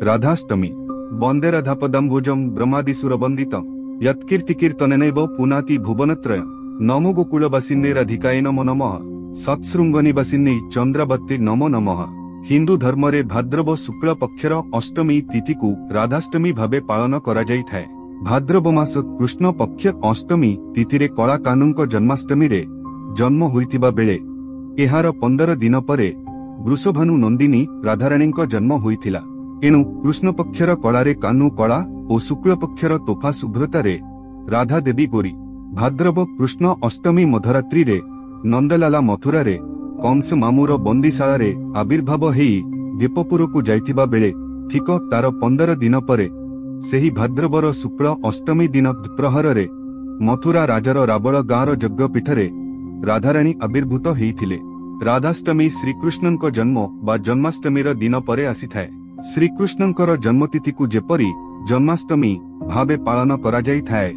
राधाष्टमी वंदे राधापदाम्बुजं ब्रह्मादिसुरवंदितं यत्कीर्तिकीर्तनेनैव पुनाति भुवनत्रय नमो गोकुलवासिन्यै राधिकायै नमो नमः सत्शृंगनिवासिन्यै चंद्रावत्यै नमो नमः। हिंदू धर्म रे भाद्रव शुक्ल पक्षर अष्टमी तिथि को राधाष्टमी भावे पालन करा जायथाय। भाद्रव मास कृष्ण पक्ष अष्टमी तिथि रे कला कानूनक जन्माष्टमी रे जन्म होइतिबा बेले एहार 15 दिन परे वृषभानु नंदिनी राधाराणीक जन्म होइथिला। एणु कृष्ण पक्षर कलारे कानू कला और शुक्ल पक्षर तोफा शुभ्रतारे राधा देवी गोरी। भाद्रव कृष्ण अष्टमी मध्यरात्रि रे नंदलाला मथुरा रे कंस मामूर बंदीशाला रे आविर्भाव हेई दीपपुर को जाइथिबा बेले ठीक तार 15 दिन परे सेही भाद्रवर शुक्ल अष्टमी दिन प्रहर रे मथुरा राजार रावण गाँर यज्ञपीठरे राधाराणी आविर्भूत हेइथिले। राधाष्टमी श्रीकृष्णଙ୍କ जन्म बा जन्माष्टमीर दिन परे आसीथाए। श्रीकृष्णଙ୍କର जन्मतिथि को जेपरी जन्माष्टमी भावे पालन करा जाइथाए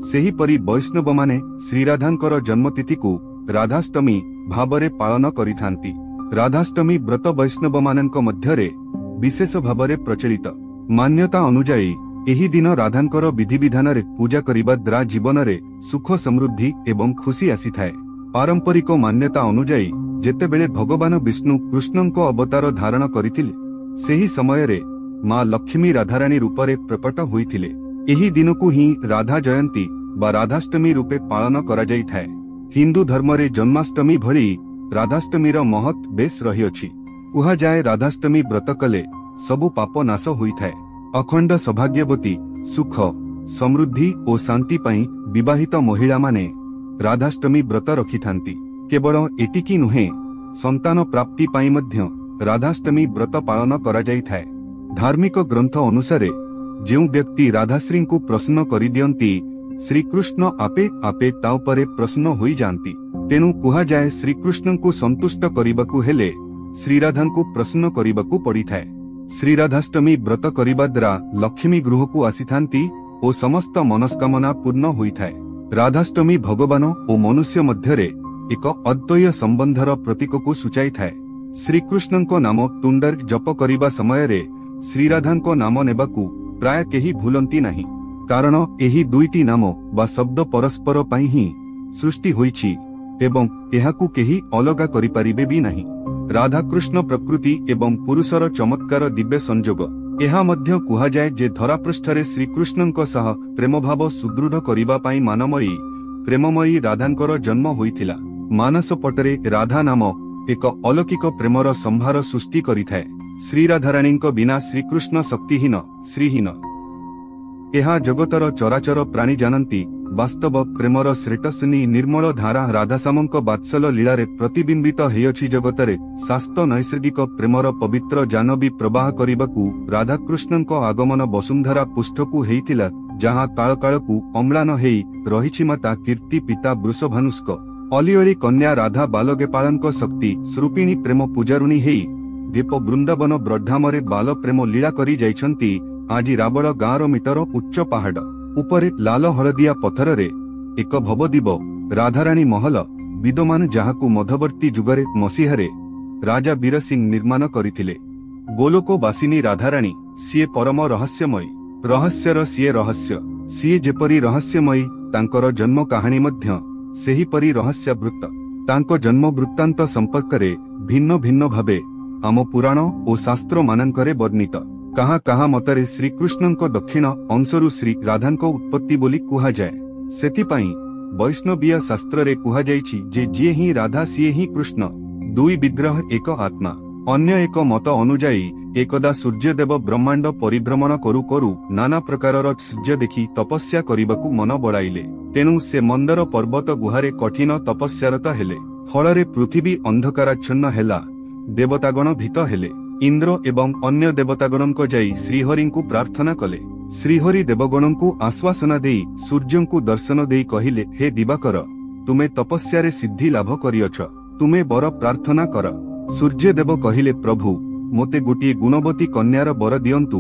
सेहीपरि वैष्णव माने श्रीराधांकर जन्मतिथि को राधाष्टमी भावरे पालन करिथांती। राधाष्टमी व्रत वैष्णव मानक मध्यरे विशेष भावरे प्रचलित। मान्यता अनुजाई एही दिन राधांकर विधि विधान रे पूजा करिबा द्वारा जीवन रे सुख समृद्धि एवं खुशी आसीथाए। पारंपरिक मान्यता अनुजाई जेतेबेले भगवान विष्णु कृष्णଙ୍କ अवतार धारण करिथिले सेही समय रे मां लक्ष्मी राधाराणी रूपरे प्रकट होइथिले। एही दिनकु ही राधा जयंती बा राधाष्टमी रूपे पालन करा जाइथाए। हिंदू धर्म रे जन्माष्टमी भली राधाष्टमीर महत् बेस रहिअछि। कुहा जाए राधाष्टमी व्रत कले सबु पाप नाश होइथाए। अखंड सौभाग्यवती सुख समृद्धि और शांति पई विवाहित महिला माने राधाष्टमी व्रत रखिथांती। केवल एतिकी नुहे संतान प्राप्ति पई मध्य राधाष्टमी व्रत पालन करा जाइथाए। धार्मिक ग्रंथ अनुसारे जेउ व्यक्ति राधाश्री को प्रसन्न करि दियंती श्रीकृष्ण आपे आपे ता उपरे प्रसन्न होई जांती। तेनु कुहा जाए श्रीकृष्ण को संतुष्ट करिबाकू हेले श्रीराधा को प्रसन्न करिबाकू पड़िथाए। श्रीराधाष्टमी व्रत करिबा द्वारा लक्ष्मी गृह को आसीथांती और समस्त मनस्कामना पूर्ण होइथाए। राधाष्टमी भगवान और मनुष्य मध्यरे एक अद्वैय संबंधर प्रतीक को सूचाइथाए। श्रीकृष्णଙ୍କ नाम तुंडर जप करिबा समय रे श्रीराधाଙ୍କ नाम नेबाकू प्राय केही भूलंती नहीं, कारण एही दुईटी नाम बा शब्द परस्पर पई ही सृष्टि होईछि एवं एहाकू केही अलगा करि परिबे भी नहीं। राधा कृष्ण प्रकृति एवं पुरुषर चमत्कार दिव्य संजोग। एहा मध्य कुहा जाए जे धरापृष्ठरे श्रीकृष्णଙ୍କ सह प्रेम भाव सुदृढ़ करिबा पई मानमयी प्रेममयी राधांकर जन्म होइथिला। मानस पटरे राधा नाम एक अलौकिक प्रेमर संभार सृष्टि करिथाए। श्रीराधाराणीଙ୍କ बिना श्रीकृष्ण शक्तिहीन श्रीहीन। एहा जगतर चराचर प्राणी जानती। वास्तव प्रेमर श्रेटस्नी निर्मल धारा राधाश्यामଙ୍କ बात्सल लीलारे प्रतिबिंबित हेयछि। जगतरे शास्त्र नैसर्गिक प्रेमर पवित्र जानवी प्रवाह करिबाकू राधाकृष्णଙ୍କ आगमन वसुंधरा पुष्ठकू हेइथिला, जहाँ काल कालकू अम्लान हेई रहिछि माता कीर्ति पिता वृषभानुष्क अलिअली कन्या राधा बालगोपालଙ୍କ शक्ति स्वरूपिणी प्रेम पूजारुणी हेई दीप वृंदावन ब्रह्धामरे बाल प्रेम लीला करी जाइछंती। आजी रावण गाँर मीटर उच्च पहाड़ उपरे लाल हलदिया पथर रे एक भवदीप राधाराणी महल विद्यमान, जहाकू मध्यवर्ती जुगरे मसीहारे राजा वीर सिंह निर्माण करिथिले। गोलोकवासिनी राधाराणी सीए परम रहस्यमयी, रहस्यर सीए रहस्य। सीए जेपरी रहस्यमयी तांकर जन्म कहानी मध्य सेहीपरि रहस्यावृत्त। तांको जन्म वृत्तांत संपर्क रे भिन्न भिन्न भावे आम पुराण और शास्त्र मानंकरे वर्णित। कहा कहा मतरे श्रीकृष्णଙ୍କ दक्षिण अंशरु श्री राधांको उत्पत्ति बोली कुहा जाए। सेतिपाई वैष्णवीय शास्त्र रे कुहा जाइछि जे जिए ही राधा सिए ही कृष्ण, दुई विग्रह एक आत्मा। अन्य एक मत अनुजाई एकदा सूर्यदेव ब्रह्मांड परिभ्रमण करू करू नाना प्रकारर सूर्य देखि तपस्या करिबाकू मन बड़ाइले। तेणु से मंदर पर्वत गुहारे कठिन तपस्यारत हेले। फलरे पृथ्वी अंधकाराच्छन्न हेला। देवतागण भीत हेले। इंद्र एवं अन्य देवतागणों जाई श्रीहरि को प्रार्थना कले। श्रीहरि देवगणों आश्वासना देई सूर्य को दर्शन देई कहिले, हे दिवाकर, तुमे तपस्या सिद्धि लाभ करियछ, तुमे बर प्रार्थना कर। सूर्यदेव कहिले, प्रभु मोते गोटिए गुणवती कन्यार बर दियंतु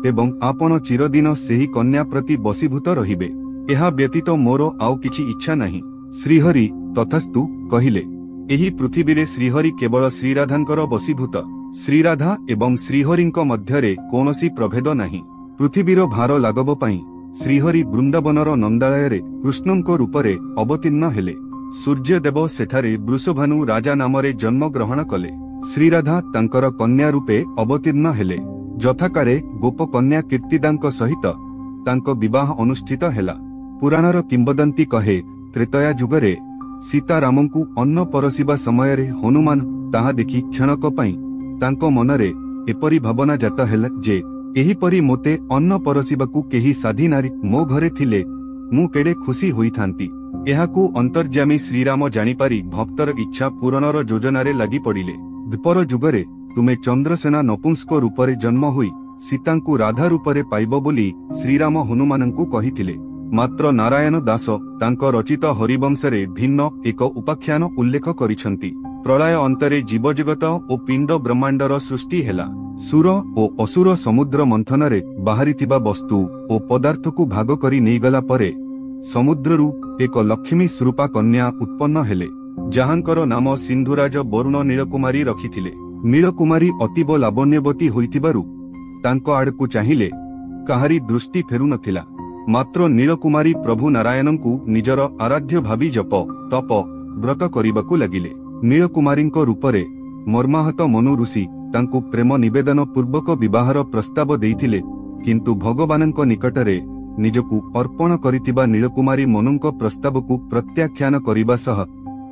एवं आपण चिरदिन सेही कन्या प्रति बसीभूत रहिबे। एहा व्यतीत मोर आउ किछि इच्छा नहीं। श्रीहरि तथास्तु कहिले। एही पृथिवीरे श्रीहरि केवल श्रीराधांकर वशीभूत। श्रीराधा एवं श्रीहरिंक मध्यरे कौनसी प्रभेद नहीं। पृथिवीर भार लागब पई श्रीहरि वृंदावनर नंदालय कृष्णंको रूपरे अवतीर्ण हेले। सूर्यदेव सेठारे वृषभानु राजा नामरे जन्म ग्रहण कले। श्रीराधा तांकर कन्या रूपे अवतीर्ण हेले। जथाकारे गोपकन्या कीर्तिदांक सहित तांको विवाह अनुष्ठित हेला। पुराणर किंबदंती कहे त्रेतया जुगरे सीतारामंकु अन्न परसिबा समयरे हनुमान ताहा देखि क्षणक पई तांको मनरे एपरी भावना जात हेला जे एहीपरी मोते अन्न परसिबाकु केही साधी नारी मो घरे थिले मु केडे खुशी होइथांती। एहाकु अंतर्यामी श्रीराम जानिपारी भक्तर इच्छा पूरणर योजनारे लागि पड़िले। द्वापर जुगरे तुमे चंद्रसेना नपुंसक रूपरे जन्म होई सीतांकु राधा रूपरे पाइब बोली श्रीराम हनुमानंकु कहिथिले। मात्र नारायण दास तांको रचित हरिवंशरे भिन्न एक उपाख्यान उल्लेख करिसंती। प्रलय अंतरे जीवजगत ओ पिंड ब्रह्मांडर सृष्टि हेला। सुर ओ असुर समुद्र मंथनरे बाहरिथिबा वस्तु ओ पदार्थकु भाग करी नेइगला परे समुद्ररु एक लक्ष्मी स्वरूपा कन्या उत्पन्न हेले। जाहांकर नाम सिंधुराज वरुण नीलकुमारी रखिथिले। नीलकुमारी अतीब लावण्यवती होइथिबारु तांको आडकु चाहिले काहारी दृष्टि फेरु नथिला। मात्र नीलकुमारी प्रभु नारायणंकु निजर आराध्य भावी जप तप व्रत करिबाकु लागिले। नीलकुमारींको रूपरे मर्माहत मनु ऋषि तांकु प्रेम निवेदन पूर्वक विवाहर प्रस्ताव देइथिले, किंतु भगवानंको निकटरे निजकु अर्पण करितिबा नीलकुमारी मनुंको प्रस्तावकु प्रत्याख्यान करिबा सह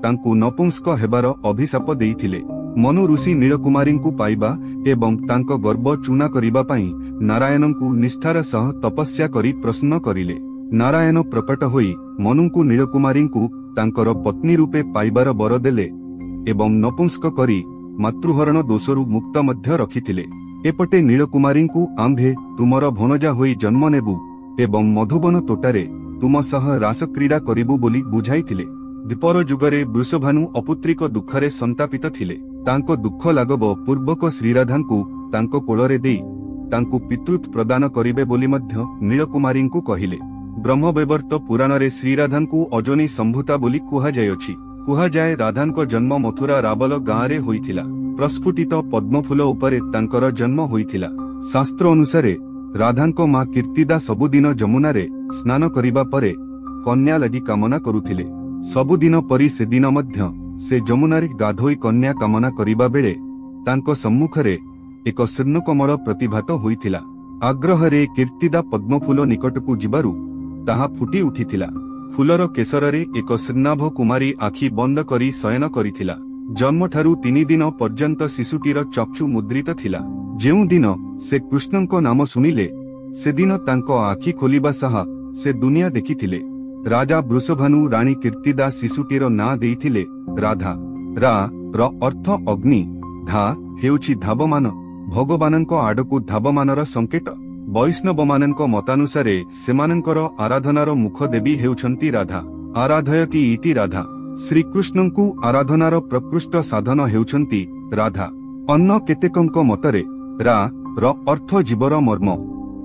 तांकु नपुंसक हेबार अभिशाप देइथिले। मनु ऋषि नीलकुमारींकु पाइबा एवं तांको गर्भ चूना करिबा पई नारायणंकु निष्ठार सह तपस्या करी प्रसन्न करिले। नारायण प्रकट होई मनुंकु नीलकुमारींकु तांकर पत्नी रूपे पाइबार वर देले एवं नपुंसक करी मातृहरण दोषरु मुक्त मध्य रखिथिले। एपटे नीलकुमारींकु आंभे तुमर भणजा होई जन्म नेबु एवं मधुबन तोटारे तुम सह रास क्रीड़ा करिबु बोली बुझाइथिले। द्वापर जुगरे वृषभानु अपुत्रिक दुखरे संतापित थिले। तांको दुख लागब पूर्वक श्रीराधांकु तांको कोलरे देई तांकु पितृत्व प्रदान करिबे बोली मध्य नीलकुमारींकु कहिले। ब्रह्मवैवर्त पुराणरे श्रीराधांकु अजनी संभूता बोली कुहाजायछि। कुहाजाए राधांको जन्म मथुरा रावल गाँरे होइथिला। प्रस्फुटित पद्मफूल उपरे तांकर जन्म होइथिला। शास्त्र अनुसारे राधांको मां कीर्तिदा सबुदिन जमुनारे स्नान करिबा परे कन्या लागि कामना करुथिले। सबुदिन परी सेदिन मध्य से जमुनारे गाधोई कन्या कामना करिबा बेले तांको सम्मुखरे एक शीर्णकमल प्रतिभात होइथिला। आग्रहरे कीर्तिदा पद्मफूल निकटकु जिबारु ताहा फुटी उठिथिला। फूलर केसररे एक श्रीनाभ कुमारी आखि बंद करी शयन करिथिला। जन्मठारु 3 दिन पर्यंत शिशुटीर चक्षु मुद्रित थिला। जेउ दिन से कृष्णंको नाम सुनिले सेदिन तांको आखि खोलिबा सह से दुनिया देखिथिले। राजा वृषभानु राणी कीर्तिदा शिशुटीर ना देइथिले राधा। रा र अर्थ अग्नि, धा हेउछि धावमान, भगवानंको आडकु धावमानर संकेत। वैष्णवमानंको मतानुसारे सेमानंकर आराधनार मुख देवी हेउछन्ति राधा। आराधयति इति राधा। श्रीकृष्णंकु आराधनार प्रकृष्ट साधन हेउछन्ति राधा। अन्य केतेकंको मतरे रा र अर्थ जीवर मर्म,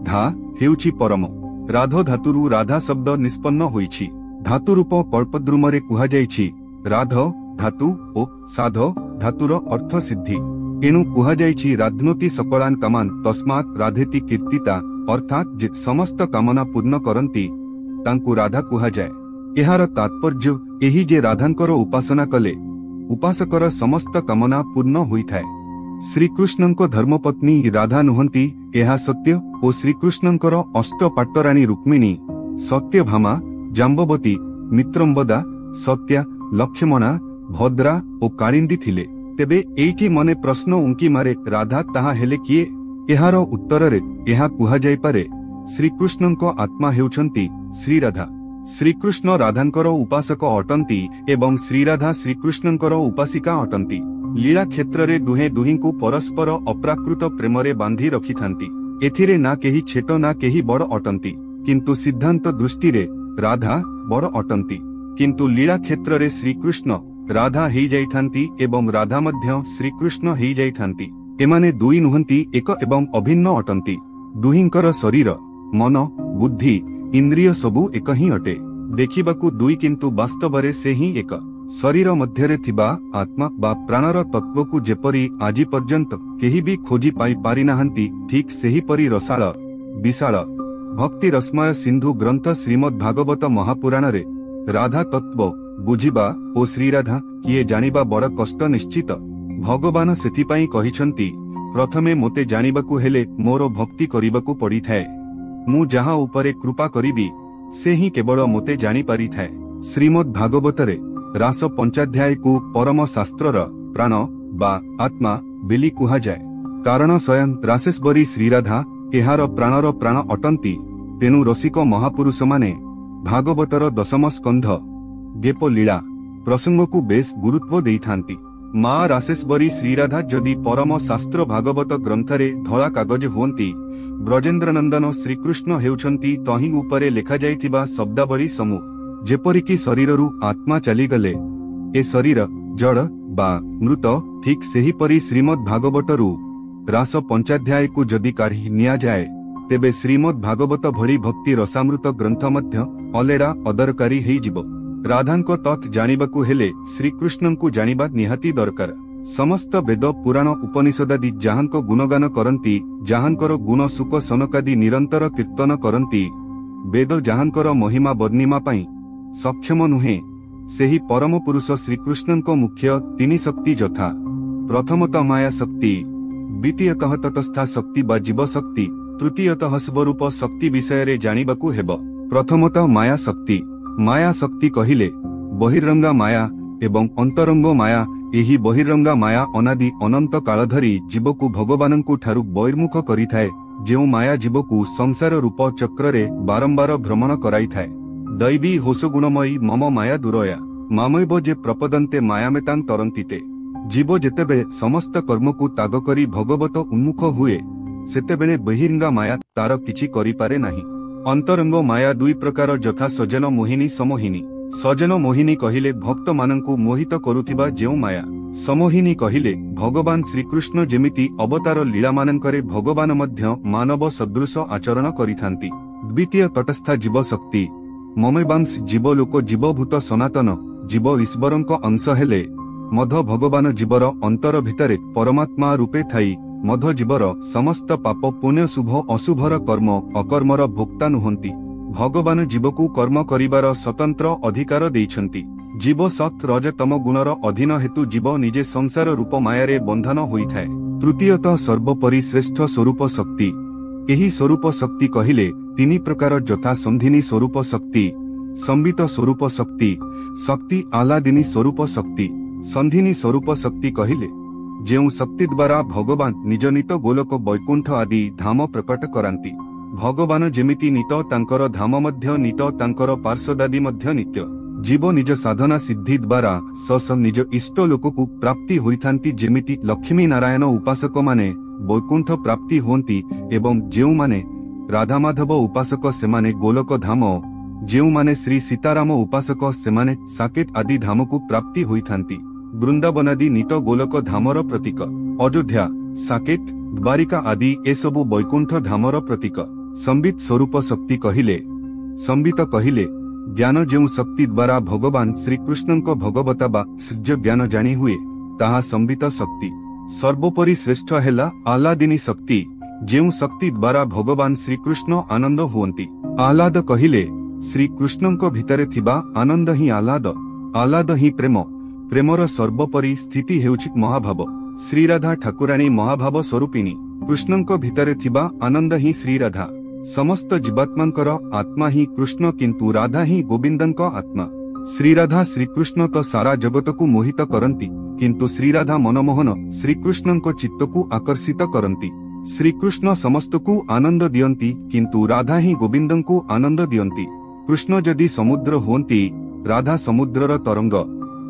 धा हेउछि परम। राध धातुरु राधा शब्द निष्पन्न होइछि। धातु रूप कल्पद्रुमरे कुहाजाइछि राध धातु ओ साध धातुर अर्थ सिद्धि। एणु कुहाजाइछि राध्नोति सकलान कामान तस्मात् राधेति कीर्तिता, अर्थात जे समस्त कामना पूर्ण करन्ति तांकु राधा कुहाजाए। एहार तात्पर्य एही जे राधांकर उपासना कले उपासकर समस्त कामना पूर्ण होइथाए। श्रीकृष्णंको धर्मपत्नी राधा नुहंती एहा सत्य ओ श्रीकृष्णंकर अष्टपाट्टराणी रुक्मिणी, सत्यभामा, जाम्बवती, मित्रम्बदा, सत्या, लक्ष्मणा, भद्रा ओ कालिंदी थिले। तेबे एइठी मने प्रश्न उंकी मारे राधा ताहा हेले किए? एहार उत्तररे एहा कुहा जाई पारे श्रीकृष्णंको आत्मा हेउछन्ति श्रीराधा। श्रीकृष्ण राधांकर उपासक अटंती एवं श्रीराधा श्रीकृष्णंकर उपासिका अटंती। लीला क्षेत्ररे दुहे दुहिंकु परस्पर अप्राकृत प्रेमरे बांधी रखिथांती। एथिरे ना केही छेट ना केही बड़ अटंती, किंतु सिद्धांत दृष्टिरे राधा बड़ अटंती। किंतु लीला क्षेत्ररे श्रीकृष्ण राधा हेई जाइथांती एवं राधा मध्य श्रीकृष्ण हेई जाइथांती। एमाने दुई नुहंती एक एवं अभिन्न अटंती। दुहिंकर शरीर, मन, बुद्धि, इंद्रिय सबु एक ही अटे। देखिबाकू दुई किंतु वास्तवरे से ही एक। शरीर मध्यरे थिबा आत्मा बा प्राणर तत्व को जेपरी आजि पर्यंत केही भी खोजी पाई पारि नाहंती ठीक सेही परी रसाळ विशाल भक्ति रश्मय सिंधु ग्रंथ श्रीमद् भागवत महापुराण रे राधा तत्व बुझिबा ओ श्रीराधा किए जानिबा बड़ कष्ट निश्चित। भगवान सेथिपाई कहिसंती प्रथमे मोते जानिबाकू हेले मोर भक्ति करिबाकू पड़िथाए। मु जहा उपरे कृपा करिबी से ही केवल मोते जानि पारिथाए। श्रीमद् भागवतरे रास पंचाध्याय को परम शास्त्रर प्राण बा आत्मा बेली कुहा जाए, कारण स्वयं रासेश्वरी श्रीराधा एहार प्राणर प्राण अटंती। तेनु रसिक महापुरुष माने भागवतर दशम स्कंध गेप लीला प्रसंग को बेस गुरुत्व देइथांती। माँ रासेश्वरी श्रीराधा जदि परम शास्त्र भागवत ग्रंथरे धला कागज हुअंती, ब्रजेन्द्रनंदन श्रीकृष्ण हेउछंती तहि उपरे लेखा जाइथिबा शब्दावली समूह। जेपरिकी शरीररू आत्मा चलीगले ए शरीर जड़ बा मृत, ठीक सेही परी श्रीमद् भागवतरू रास पंचाध्याय को जदि काढ़ी निया जाए तेबे श्रीमद् भागवत भली भक्ति रसामृत ग्रंथ मध्य अलेड़ा अदरकारी हेई जिवो। राधांको तत् जानिबाकू हेले श्रीकृष्णंकू जानिबा निहाती दरकार। समस्त वेद पुराण उपनिषदादि जाहांको गुणगान करंती, जाहांकर गुण सुख सनकादि निरंतर कीर्तन करंती, वेद जाहांकर महिमा वर्णिमा पाई सक्षम नुहे, सेही परम पुरुष श्रीकृष्णंको मुख्य तीन शक्ति यथा प्रथमतः माया शक्ति, द्वितीयतः तटस्था शक्ति बा जीव शक्ति, तृतीयतः स्वरूप शक्ति विषय रे जानिबाकू हेब। प्रथमतः माया शक्ति। माया शक्ति कहिले बहिरंगा माया एवं अंतरंग माया। एही बहिरंगा माया अनादि अनंत काल धरी जीवकू भगवानंकू ठारू बहिर्मुख करिथाए, जेउ माया जीवकू संसार रूप चक्ରରେ बारंबार भ्रमण कराइथाए। दैवी होसगुणमयी मम माया दुरया मामैव जे प्रपदन्ते मायामेतां तरन्तिते। जीव जेतेबेले समस्त कर्मकू त्याग करी भगवत उन्मुख हुए सेतेबेले बहिरंगा माया तार किछि करिपारे नाही। अंतरंग माया दुई प्रकार यथा सजन मोहिनी समोहिनी। सजन मोहिनी कहिले भक्त मानंकू मोहित करुथिबा जेउ माया, समोहिनी कहिले भगवान श्रीकृष्ण जेमिति अवतार लीला मानंकरे भगवान मध्य मानव सदृश आचरण करिथांती। द्वितीय तटस्था जीव शक्ति। ममेवांश जीवलोक जीवभूत सनातन जीव ईश्वरंक अंश हेले मध भगवान जीवर अंतर भितरे परमात्मा रूपे थाई मध जीवर समस्त पाप पुण्य शुभ अशुभर कर्म अकर्मर भोक्ता नुहंती। भगवान जीवकू कर्म करिबार स्वतंत्र अधिकार देइछंती। जीव सत् रज तम गुणर अधीन हेतु जीव निजे संसार रूप मायारे बंधन होइथाए। तृतीयतः सर्वोपरि श्रेष्ठ स्वरूप शक्ति। एही स्वरूप शक्ति कहिले तीन प्रकार यथा संधिनी स्वरूप शक्ति, संबित स्वरूप शक्ति, शक्ति आह्लादिनी स्वरूप शक्ति। संधिनी स्वरूप शक्ति कहिले जेउ शक्ति द्वारा भगवान निज नित गोलक वैकुंठ आदि धाम प्रकट करांती। भगवान जेमिति नित तांकर धाम मध्य नित तांकर पार्षदादि मध्य नित्य। जीव निज साधना सिद्धि द्वारा सस निज इष्ट लोककू प्राप्ति होइथांती। जेमिति लक्ष्मी नारायण उपासक माने वैकुंठ प्राप्ति होंती एवं जेउ माने राधा माधव उपासक सेमाने गोलक धाम, जेउ माने श्री सीताराम उपासक सेमाने साकेत आदि धामकू प्राप्ति होइथांती। वृंदावनादि नित गोलक धामर प्रतीक। अयोध्या साकेत द्वारिका आदि एसबु वैकुंठ धामर प्रतीक। संबित स्वरूप शक्ति कहिले संबित कहिले ज्ञान जेउ शक्ति द्वारा भगवान श्रीकृष्णंक भगवता बा सूर्य ज्ञान जानी हुए ताहा संबित शक्ति। सर्वोपरि श्रेष्ठ हेला आह्लादिनी शक्ति, जेउ शक्ति द्वारा भगवान श्रीकृष्ण आनंद हुअंती। आह्लाद कहिले श्रीकृष्णंक भितरे थिबा आनंद ही आह्लाद, आह्लाद ही प्रेम, प्रेमर सर्वोपरि स्थिति हेउछि महाभाव। श्रीराधा ठाकुराणी महाभाव स्वरूपिणी। कृष्णंक भितरे थिबा आनंद ही श्रीराधा। समस्त जीवात्मांकर आत्मा ही कृष्ण किंतु राधा ही गोविंदंक आत्मा। श्रीराधा श्रीकृष्ण तो सारा जगत को मोहित करंती, किंतु श्रीराधा मनमोहन श्रीकृष्णंक चित्त को आकर्षित करंती। श्रीकृष्ण समस्त को आनंद दियंती, किंतु राधा ही गोविंदंको आनंद दियंती। कृष्ण जदि समुद्र हुअंती, राधा समुद्रर तरंग।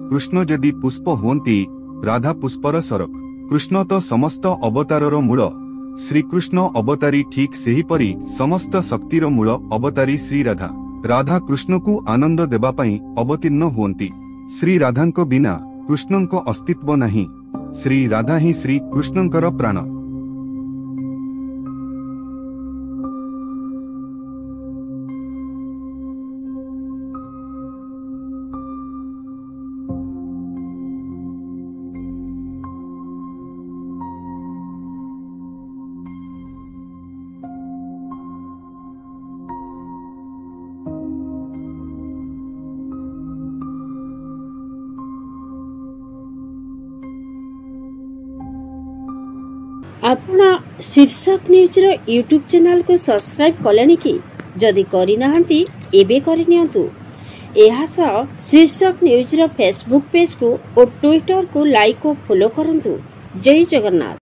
कृष्ण जदि पुष्प हुअंती, राधा पुष्पर सरक। कृष्ण तो समस्त अवतारर मूल। श्रीकृष्ण अवतारी ठीक सेही परी समस्त शक्तिर मूल अवतारी श्रीराधा। राधा कृष्ण को आनंद देबा पई अवतीर्ण हुअंती। श्री राधांक बिना कृष्णंक अस्तित्व नहीं। श्री राधा ही श्री कृष्णंकर प्राण। आपण शीर्षक न्यूज रो यूट्यूब चैनल को सब्सक्राइब कलेनी कि जदि करि नाहंती एबे करि नियंतु। एहा सह शीर्षक न्यूज रो फेसबुक पेज को और ट्विटर को लाइक और फॉलो करंतु। जय जगन्नाथ।